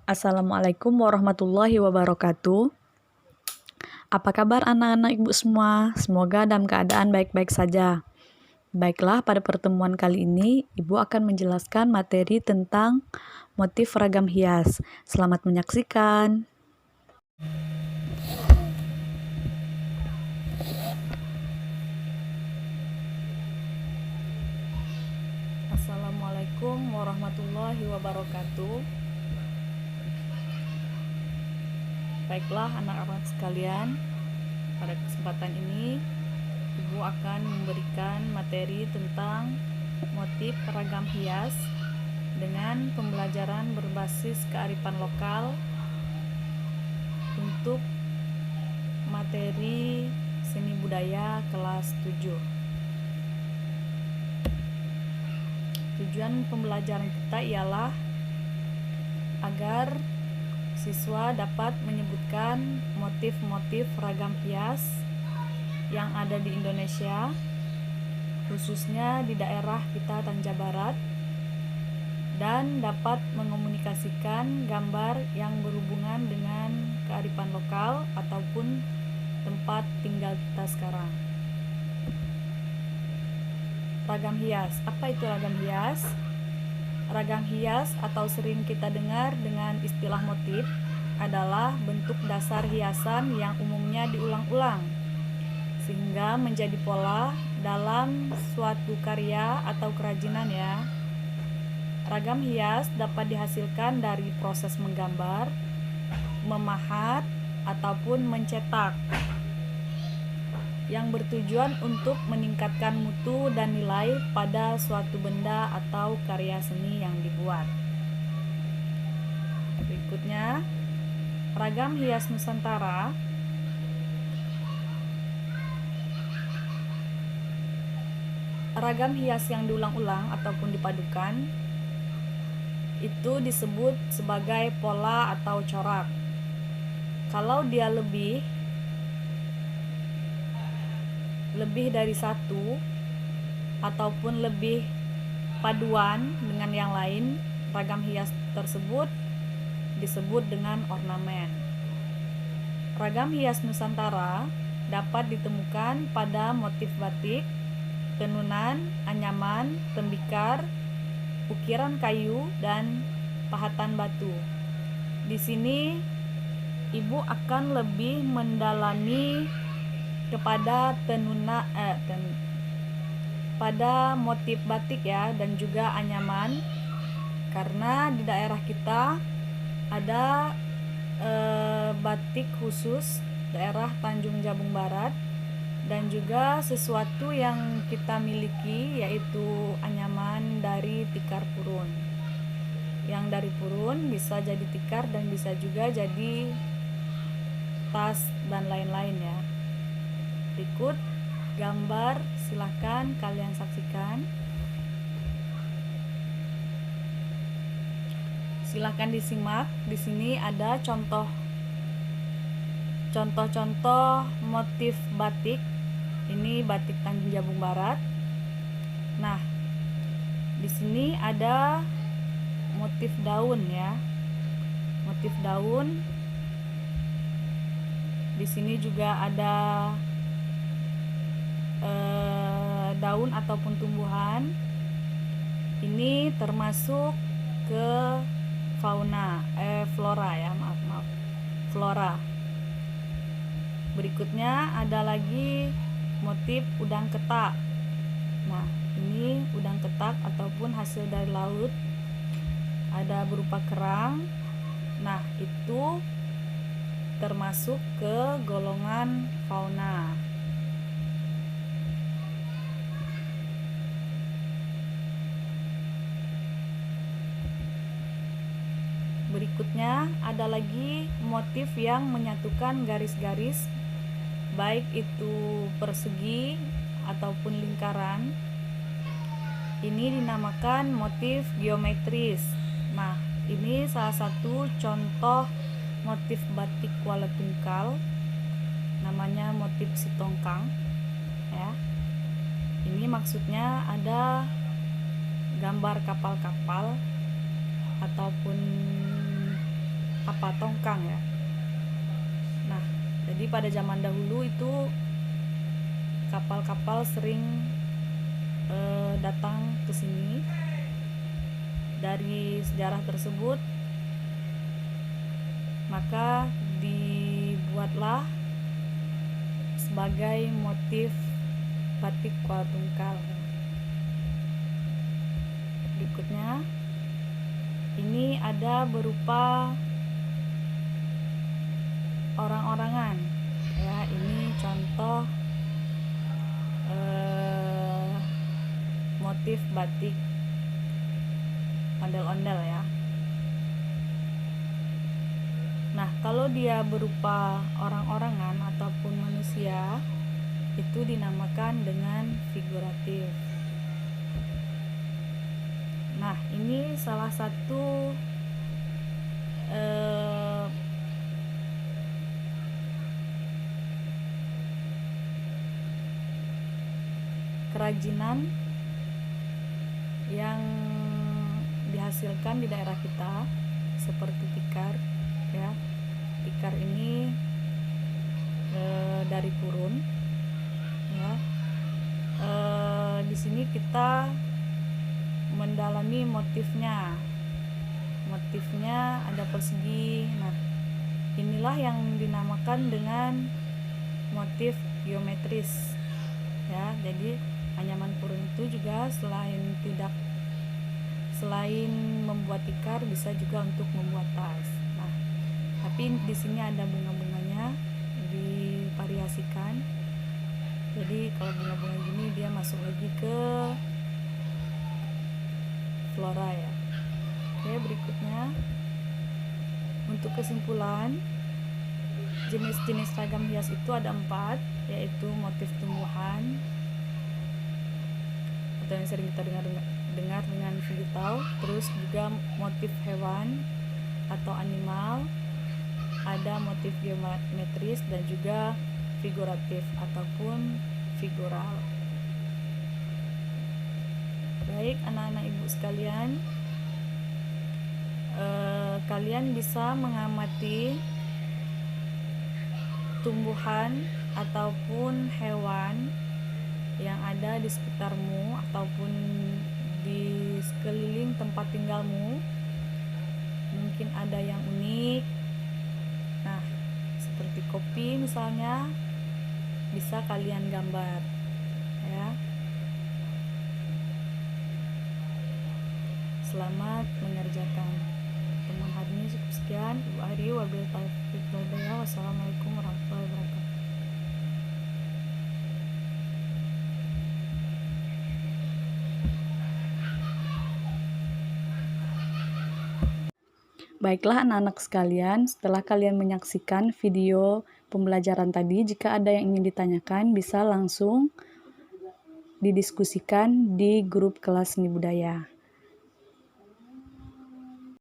Assalamualaikum warahmatullahi wabarakatuh. Apa kabar anak-anak ibu semua? Semoga dalam keadaan baik-baik saja. Baiklah, pada pertemuan kali ini ibu akan menjelaskan materi tentang motif ragam hias. Selamat menyaksikan. Assalamualaikum warahmatullahi wabarakatuh. Baiklah anak-anak sekalian, pada kesempatan ini Ibu akan memberikan materi tentang motif ragam hias dengan pembelajaran berbasis kearifan lokal untuk materi seni budaya kelas 7. Tujuan pembelajaran kita ialah agar siswa dapat menyebutkan motif-motif ragam hias yang ada di Indonesia, khususnya di daerah kita Tanja Barat, dan dapat mengomunikasikan gambar yang berhubungan dengan kearifan lokal ataupun tempat tinggal kita sekarang. Ragam hias. Apa itu ragam hias? Ragam hias atau sering kita dengar dengan istilah motif adalah bentuk dasar hiasan yang umumnya diulang-ulang sehingga menjadi pola dalam suatu karya atau kerajinan ya. Ragam hias dapat dihasilkan dari proses menggambar, memahat, ataupun mencetak yang bertujuan untuk meningkatkan mutu dan nilai pada suatu benda atau karya seni yang dibuat. Berikutnya, ragam hias Nusantara. Ragam hias yang diulang-ulang ataupun dipadukan itu disebut sebagai pola atau corak. Kalau dia lebih dari satu ataupun lebih paduan dengan yang lain, ragam hias tersebut disebut dengan ornamen. Ragam hias Nusantara dapat ditemukan pada motif batik, tenunan, anyaman, tembikar, ukiran kayu, dan pahatan batu. Di sini Ibu akan lebih mendalami kepada pada motif batik ya, dan juga anyaman, karena di daerah kita ada batik khusus daerah Tanjung Jabung Barat, dan juga sesuatu yang kita miliki yaitu anyaman dari tikar purun. Yang dari purun bisa jadi tikar dan bisa juga jadi tas dan lain-lain ya. Berikut gambar, silahkan kalian saksikan. Silahkan disimak. Di sini ada contoh-contoh motif batik. Ini batik Tanjung Jabung Barat. Nah, di sini ada motif daun ya. Motif daun. Di sini juga ada daun ataupun tumbuhan. Ini termasuk ke flora ya, maaf. Flora. Berikutnya ada lagi motif udang ketak. Nah, ini udang ketak ataupun hasil dari laut. Ada berupa kerang. Nah, itu termasuk ke golongan fauna. Berikutnya ada lagi motif yang menyatukan garis-garis, baik itu persegi ataupun lingkaran. Ini dinamakan motif geometris. Nah, ini salah satu contoh motif batik Kuala Tungkal, namanya motif sitongkang ya. Ini maksudnya ada gambar kapal-kapal ataupun apa tongkang ya. Nah, jadi pada zaman dahulu itu kapal-kapal sering datang ke sini. Dari sejarah tersebut maka dibuatlah sebagai motif batik Kuala Tungkal. Berikutnya ini ada berupa orang-orangan ya. Ini contoh motif batik ondel-ondel ya. Nah, kalau dia berupa orang-orangan ataupun manusia, itu dinamakan dengan figuratif. Nah, ini salah satu kerajinan yang dihasilkan di daerah kita, seperti tikar ya. Tikar ini dari purun ya. Di sini kita mendalami motifnya ada persegi. Nah, inilah yang dinamakan dengan motif geometris ya. Jadi anyaman purun itu juga selain membuat tikar, bisa juga untuk membuat tas. Nah, tapi di sini ada bunga-bunganya divariasikan. Jadi kalau bunga-bunga gini dia masuk lagi ke flora ya. Oke, berikutnya untuk kesimpulan, jenis-jenis ragam hias itu ada 4, yaitu motif tumbuhan atau yang sering kita dengar dengan vegetal, terus juga motif hewan atau animal, ada motif geometris, dan juga figuratif ataupun figural. Baik anak-anak ibu sekalian, kalian bisa mengamati tumbuhan ataupun hewan yang ada di sekitarmu ataupun di sekeliling tempat tinggalmu. Mungkin ada yang unik. Nah, seperti kopi misalnya, bisa kalian gambar ya. Selamat mengerjakan. Teman hari ini cukup sekian. Ibu Ari, wabillahi taufiq wal hidayah. Wassalamualaikum warahmatullahi wabarakatuh. Baiklah anak-anak sekalian, setelah kalian menyaksikan video pembelajaran tadi, jika ada yang ingin ditanyakan bisa langsung didiskusikan di grup kelas seni budaya.